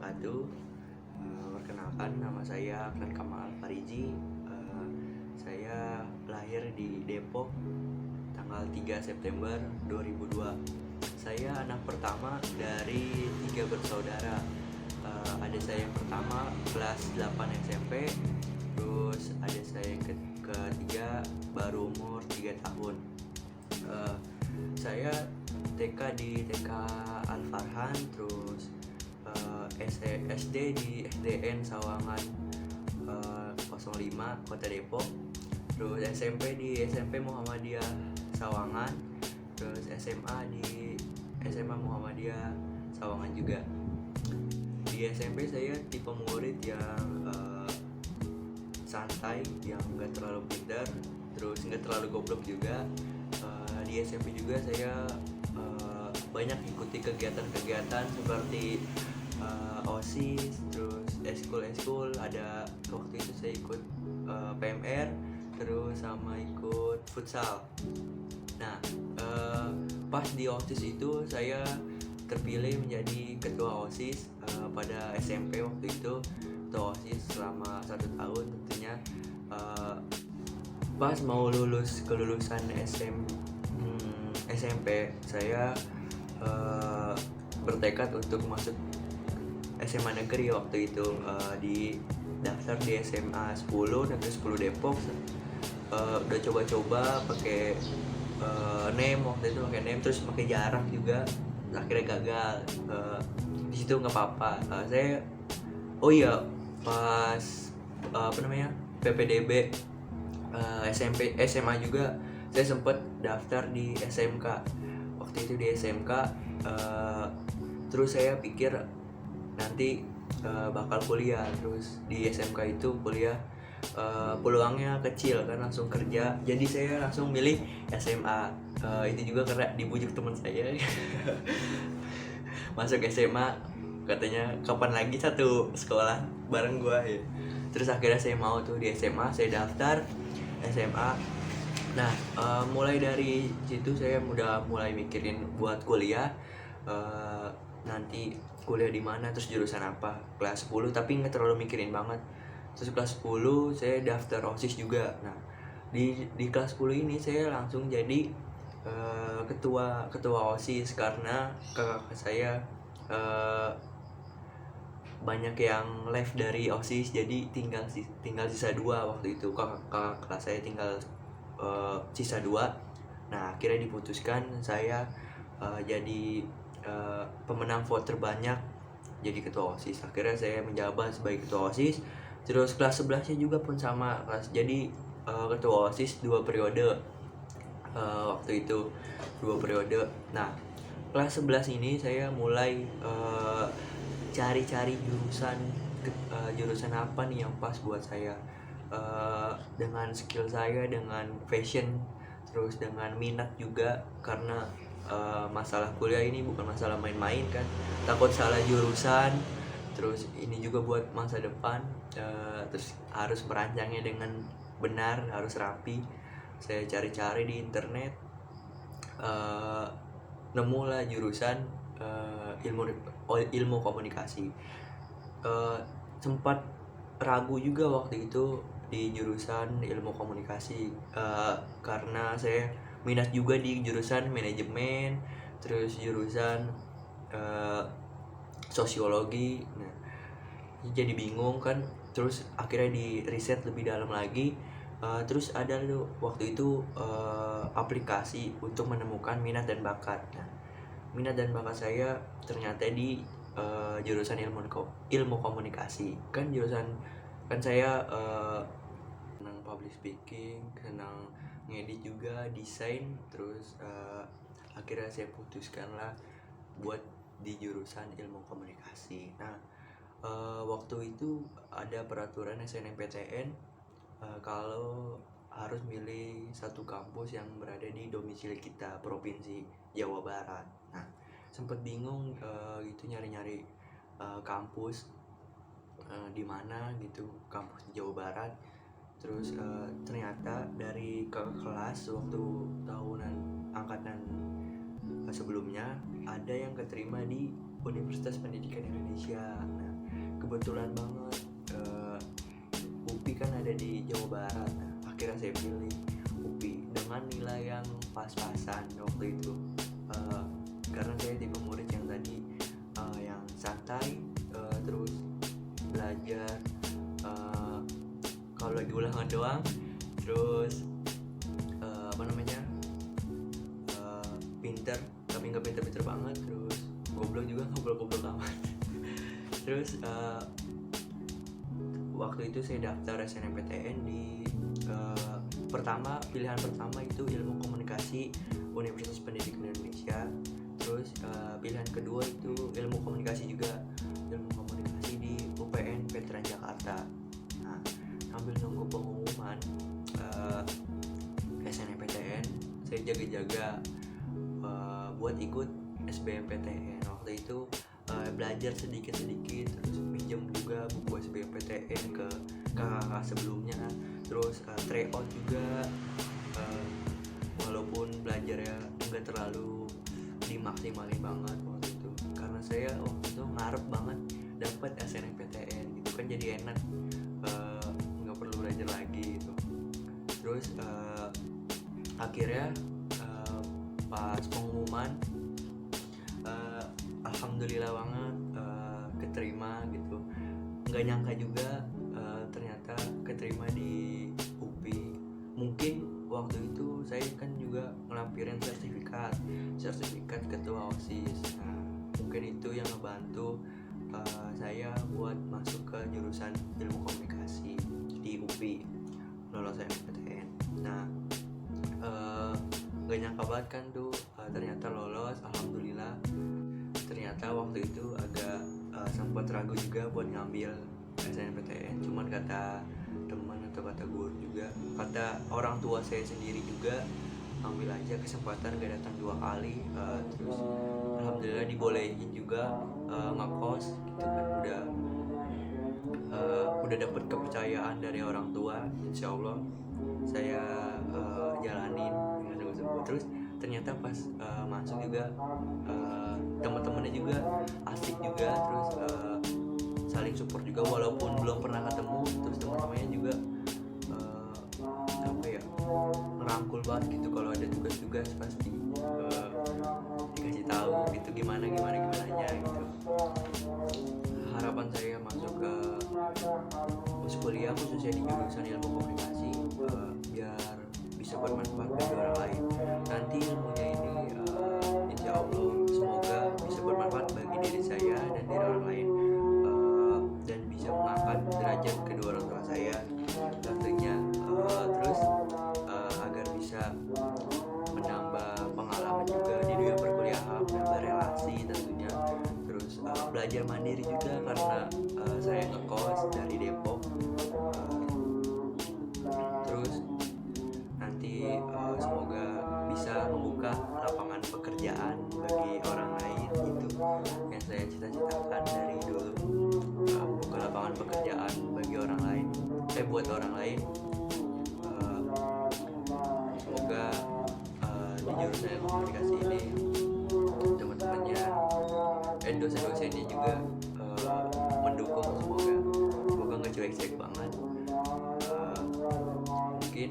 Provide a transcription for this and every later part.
wabarakatuh. Perkenalkan, nama saya Aklan Kamal Fariji. Saya lahir di Depok tanggal 3 September 2002. Saya anak pertama dari 3 bersaudara. Adik saya yang pertama kelas 8 SMP, terus adik saya yang ketiga baru umur 3 tahun. Saya TK di TK Al Farhan, terus SD di SDN Sawangan 05 Kota Depok, terus SMP di SMP Muhammadiyah Sawangan, terus SMA di SMA Muhammadiyah Sawangan juga. Di SMP saya tipe murid yang santai, yang nggak terlalu pintar, terus nggak terlalu goblok juga. Di SMP juga saya banyak ikuti kegiatan-kegiatan seperti OSIS, terus eskul, ada waktu itu saya ikut PMR, terus sama ikut futsal. Nah, pas di OSIS itu saya terpilih menjadi ketua OSIS pada SMP waktu itu. Ketua OSIS selama 1 tahun tentunya. Pas mau kelulusan SMP, saya bertekad untuk masuk SMA negeri waktu itu. Di daftar di SMA 10 Negeri 10 Depok. Udah coba-coba pakai name waktu itu, terus pakai jarak juga, akhirnya gagal. Di situ nggak apa-apa. Saya pas PPDB SMP SMA juga saya sempat daftar di SMK. Waktu itu di SMK, terus saya pikir nanti bakal kuliah. Terus di SMK itu kuliah peluangnya kecil kan, langsung kerja. Jadi saya langsung milih SMA. Itu juga karena dibujuk teman saya masuk SMA, katanya kapan lagi satu sekolah bareng gua ya. Terus akhirnya saya mau tuh di SMA, saya daftar SMA. Nah, mulai dari situ saya udah mulai mikirin buat kuliah. Nanti kuliah di mana, terus jurusan apa, kelas 10, tapi nggak terlalu mikirin banget. Terus kelas 10 saya daftar OSIS juga. Nah, di kelas 10 ini saya langsung jadi ketua OSIS karena kakak saya banyak yang left dari OSIS, jadi tinggal sisa 2 waktu itu. Kakak kelas saya tinggal sisa 2. Nah, akhirnya diputuskan saya jadi pemenang vote terbanyak jadi ketua OSIS. Akhirnya saya menjabat sebagai ketua OSIS. Terus kelas 11 nya juga pun sama, jadi ketua OSIS 2 periode. Waktu itu 2 periode. Nah, kelas 11 ini saya mulai cari-cari jurusan apa nih yang pas buat saya, dengan skill saya, dengan passion, terus dengan minat juga. Karena masalah kuliah ini bukan masalah main-main kan, takut salah jurusan, terus ini juga buat masa depan. Terus harus merancangnya dengan benar, harus rapi. Saya cari-cari di internet, nemulah jurusan ilmu komunikasi. Sempat ragu juga waktu itu di jurusan ilmu komunikasi, karena saya minat juga di jurusan manajemen, terus jurusan sosiologi. Nah, jadi bingung kan. Terus akhirnya di riset lebih dalam lagi. Terus ada tuh waktu itu aplikasi untuk menemukan minat dan bakat. Nah, minat dan bakat saya ternyata di jurusan ilmu komunikasi. Kan saya senang public speaking, senang ngedit juga, desain. Terus akhirnya saya putuskan lah buat di jurusan ilmu komunikasi. Nah, waktu itu ada peraturan SNMPTN, kalau harus milih satu kampus yang berada di domisili kita, provinsi Jawa Barat. Nah, sempet bingung gitu nyari-nyari kampus di mana gitu, kampus di Jawa Barat. Terus ternyata dari kakak kelas waktu tahunan angkatan sebelumnya ada yang keterima di Universitas Pendidikan Indonesia. Nah, kebetulan banget UPI kan ada di Jawa Barat. Nah, akhirnya saya pilih UPI dengan nilai yang pas-pasan waktu itu. Karena saya tipe murid yang tadi yang santai, terus belajar kalau lagi ulangan doang, terus pinter tapi nggak pinter-pinter banget, terus goblok juga nggak goblok amat. Terus waktu itu saya daftar SNMPTN di pilihan pertama itu ilmu komunikasi Universitas Pendidikan Indonesia. Terus pilihan kedua itu ilmu komunikasi juga, ilmu komunikasi di UPN Veteran Jakarta. Nah, sambil nunggu pengumuman SNMPTN, saya jaga-jaga buat ikut SBMPTN. Waktu itu belajar sedikit-sedikit, terus pinjam juga buku SBMPTN ke kakak sebelumnya, terus try out juga, walaupun belajarnya enggak terlalu dimaksimalin banget waktu itu, karena saya waktu itu ngarep banget dapat SNMPTN gitu kan, jadi enak, nggak perlu belajar lagi gitu. Terus akhirnya pas pengumuman alhamdulillah banget keterima gitu. Nggak nyangka juga ternyata keterima di UPI. Mungkin waktu itu saya kan juga ngelampirin sertifikat ketua OSIS. Nah, mungkin itu yang ngebantu saya buat masuk ke jurusan ilmu komunikasi di UPI, lolos SNMPTN. Nah, gak nyangka banget kan tuh, ternyata lolos, alhamdulillah. Ternyata waktu itu agak sempat ragu juga buat ngambil SNMPTN, cuman kata teman atau kata guru juga, kata orang tua saya sendiri juga, ambil aja kesempatan, gak datang 2 kali. Terus alhamdulillah dibolehin juga ngekos gitu kan, udah dapet kepercayaan dari orang tua, insya Allah saya jalanin dengan tersebut. Terus ternyata pas masuk juga teman-temannya juga asik juga, terus saling support juga walaupun belum pernah ketemu. Terus teman-temannya juga ngerangkul banget gitu, kalau ada tugas-tugas pasti dikasih tahu gitu gimana nya gitu. Harapan saya masuk ke kuliah khususnya di jurusan ilmu komunikasi biar bisa bermanfaat bagi orang lain. Nanti ilmunya ini insya Allah semoga bisa bermanfaat bagi diri saya dan diri orang lain, dan bisa mengangkat derajat kedua orang tua saya tentunya. Terus agar bisa menambah pengalaman juga di dunia perkuliahan, menambah relasi tentunya. Terus belajar mandiri juga karena saya ngekos dari Depok. Terus nanti semoga bisa membuka lapangan pekerjaan bagi orang lain, gitu yang saya cita-citakan dari dulu, buka lapangan pekerjaan bagi orang lain, buat orang lain. Semoga di jurusan komunikasi ini teman-temannya dosen-dosennya juga mendukung, semoga nggak cuek-cuek banget. Mungkin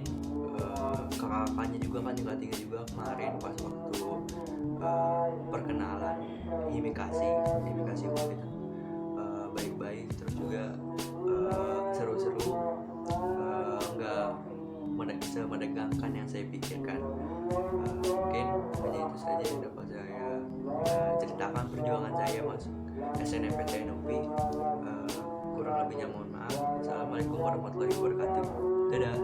kakak-kakaknya juga kan tinggal juga kemarin pas waktu perkenalan imikasi waktu itu baik-baik, terus juga seru-seru, nggak bisa menegangkan yang saya pikirkan. Mungkin hanya itu saja yang dapat saya ceritakan perjuangan saya masuk SNMPTN UPI. Kurang lebihnya mohon maaf. Assalamualaikum warahmatullahi wabarakatuh. Dadah.